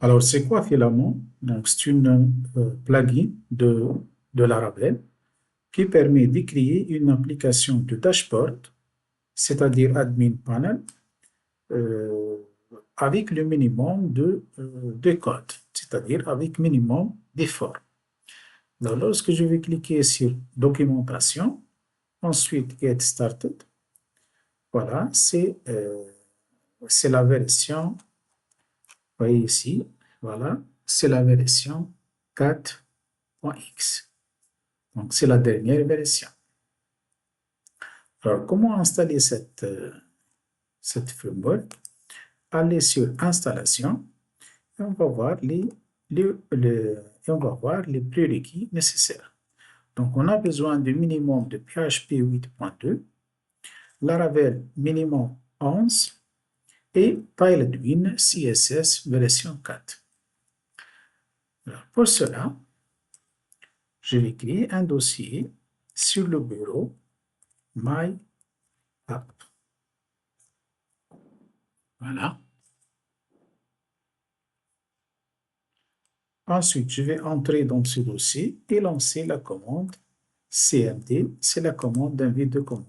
Alors, c'est quoi Filament? Donc, c'est une plugin de Laravel qui permet de créer une application de dashboard, c'est-à-dire admin panel, euh, avec le minimum de code, c'est-à-dire avec minimum d'effort. Alors, lorsque je vais cliquer sur documentation, ensuite get started, voilà, c'est la version, vous voyez ici, voilà, c'est la version 4.x. Donc, c'est la dernière version. Alors, comment installer cette framework? Aller sur Installation et on va voir et on va voir les prérequis nécessaires. Donc, on a besoin du minimum de PHP 8.2, Laravel minimum 11 et Tailwind CSS version 4. Alors, pour cela, je vais créer un dossier sur le bureau My App. Voilà. Ensuite, je vais entrer dans ce dossier et lancer la commande cmd, c'est la commande d'invite de commande.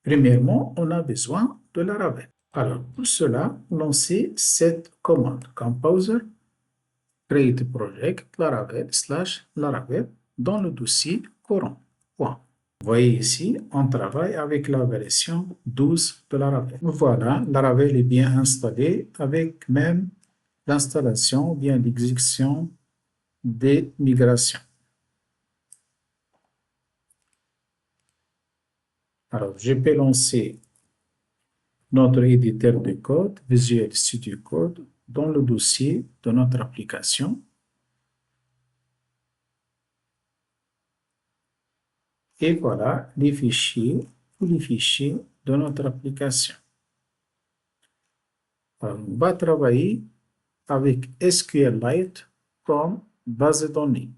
Premièrement, on a besoin de Laravel. Alors, pour cela, lancez cette commande composer create project Laravel dans le dossier courant. Point. Vous voyez ici, on travaille avec la version 12 de Laravel. Voilà, Laravel est bien installé avec même l'installation ou bien l'exécution des migrations. Alors, je peux lancer notre éditeur de code, Visual Studio Code, dans le dossier de notre application. Et voilà les fichiers, tous les fichiers de notre application. Alors, on va travailler avec SQLite comme base de données.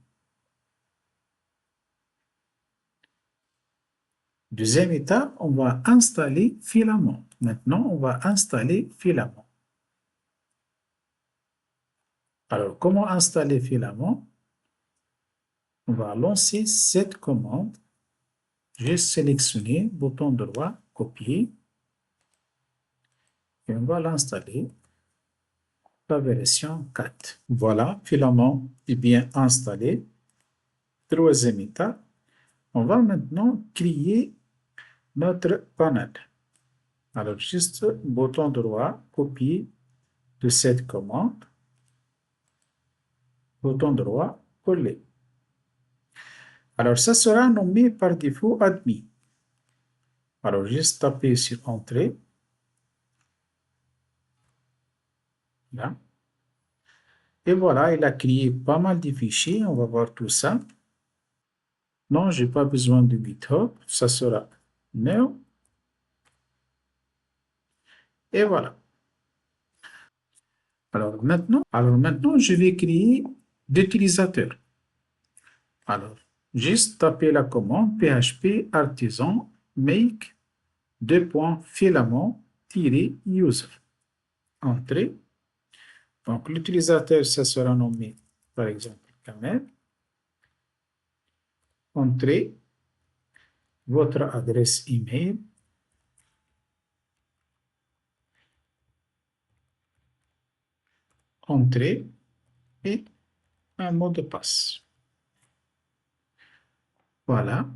Deuxième étape, on va installer Filament. Maintenant, on va installer Filament. Alors, comment installer Filament? On va lancer cette commande. J'ai sélectionné, bouton droit, copier, et on va l'installer, la version 4. Voilà, Filament est bien installé. Troisième étape, on va maintenant créer notre panel. Alors, juste bouton droit, copier de cette commande, bouton droit, coller. Alors, ça sera nommé par défaut admin. Alors, juste taper sur Entrée. Là. Et voilà, il a créé pas mal de fichiers. On va voir tout ça. Non, je n'ai pas besoin de GitHub. Ça sera No. Et voilà. Alors maintenant, je vais créer d'utilisateurs. Alors, juste taper la commande php artisan make filament-user. Entrée. Donc, l'utilisateur, ça sera nommé, par exemple, Kamel. Entrez votre adresse email. Entrez et un mot de passe. Voilà.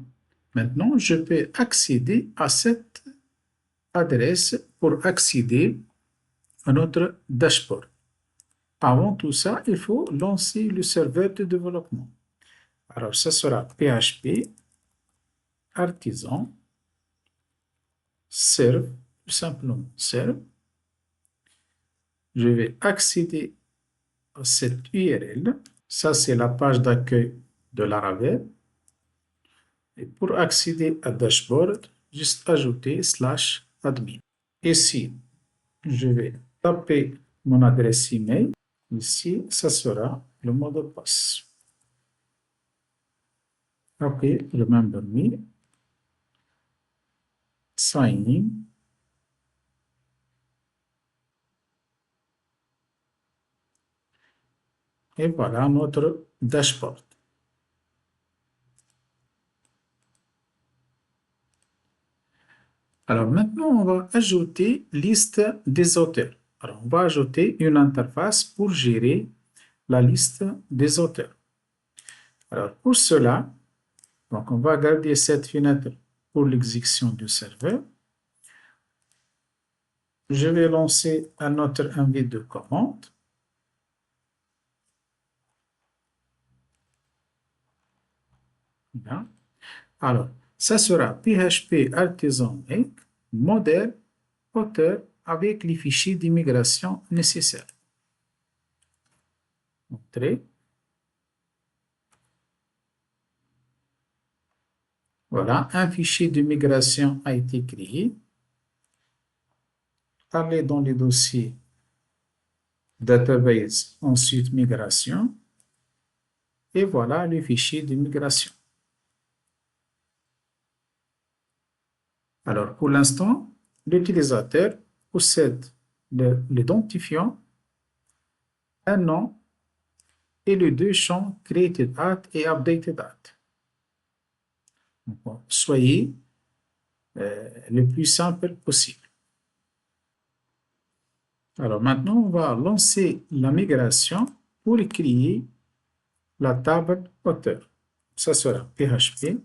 Maintenant, je peux accéder à cette adresse pour accéder à notre dashboard. Avant tout ça, il faut lancer le serveur de développement. Alors, ça sera PHP artisan serve, tout simplement serve. Je vais accéder à cette URL. Ça, c'est la page d'accueil de Laravel. Et pour accéder à dashboard, juste ajouter /admin. Ici, je vais taper mon adresse email. Ici, ça sera le mot de passe. OK, remember me. Sign in. Et voilà notre dashboard. Alors maintenant, on va ajouter liste des auteurs. Alors, on va ajouter une interface pour gérer la liste des auteurs. Alors, pour cela, donc on va garder cette fenêtre pour l'exécution du serveur. Je vais lancer un autre invite de commande. Bien. Alors, ça sera PHP Artisan Make, modèle, auteur avec les fichiers d'immigration nécessaires. Entrée. Voilà, un fichier de migration a été créé. Allez dans les dossiers Database, ensuite Migration. Et voilà le fichier de migration. Alors, pour l'instant, l'utilisateur possède l'identifiant, un nom et les deux champs Created at et Updated at. Donc, soyez le plus simple possible. Alors maintenant, on va lancer la migration pour créer la table auteur. Ça sera PHP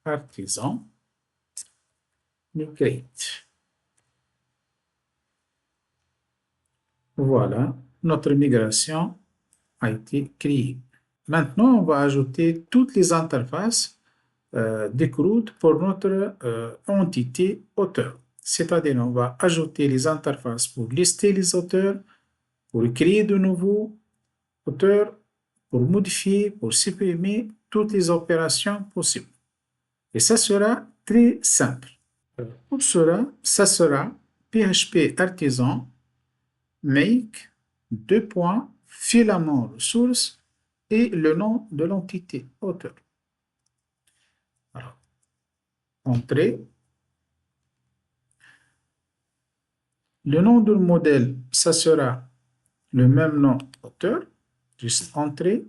Artisan Migrate. Voilà, notre migration a été créée. Maintenant, on va ajouter toutes les interfaces des CRUD pour notre entité auteur. C'est-à-dire, on va ajouter les interfaces pour lister les auteurs, pour créer de nouveaux auteurs, pour modifier, pour supprimer toutes les opérations possibles. Et ça sera très simple. Pour cela, ça sera PHP Artisan make filament ressources et le nom de l'entité auteur. Alors, entrée. Le nom du modèle, ça sera le même nom auteur, juste entrée.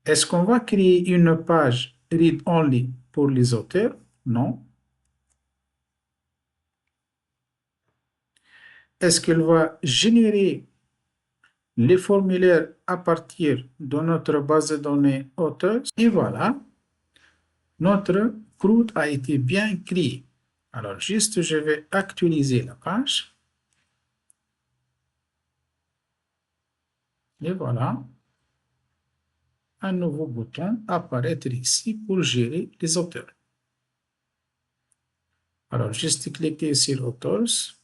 Est-ce qu'on va créer une page read-only pour les auteurs? Non. Est-ce qu'elle va générer les formulaires à partir de notre base de données auteurs? Et voilà, notre CRUD a été bien créé. Alors, juste, je vais actualiser la page. Et voilà, un nouveau bouton apparaître ici pour gérer les auteurs. Alors, juste cliquer sur Authors.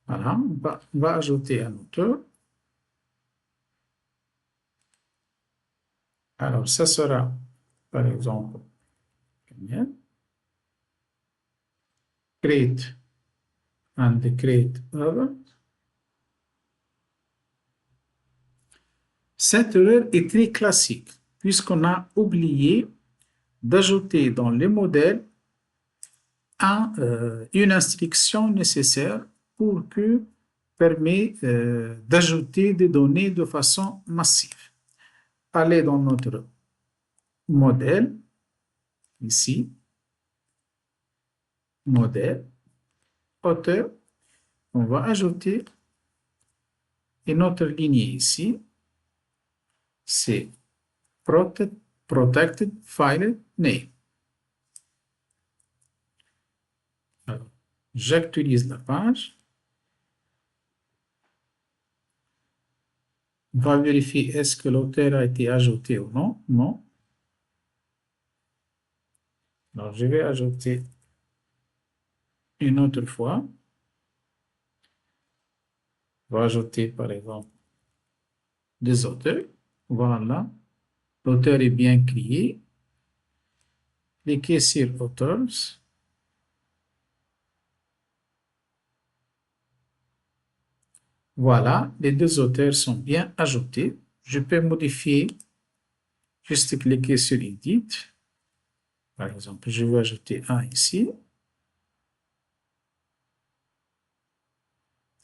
Voilà, on va ajouter un auteur. Alors, ça sera, par exemple, create and create other. Cette erreur est très classique puisqu'on a oublié d'ajouter dans les modèles une instruction nécessaire pour que permet d'ajouter des données de façon massive. Allez dans notre modèle, ici, modèle, auteur, on va ajouter une autre lignée ici, c'est Protected File Name. Alors, j'actualise la page. On va vérifier est-ce que l'auteur a été ajouté ou non. Non. Alors, je vais ajouter une autre fois. On va ajouter, par exemple, des auteurs. Voilà. L'auteur est bien créé. Cliquez sur Authors. Voilà, les deux auteurs sont bien ajoutés. Je peux modifier, juste cliquer sur Edit. Par exemple, je vais ajouter un ici.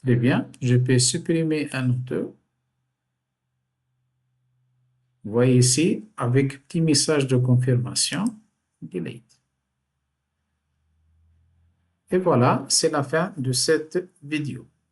Très bien. Je peux supprimer un auteur. Vous voyez ici, avec petit message de confirmation, delete. Et voilà, c'est la fin de cette vidéo.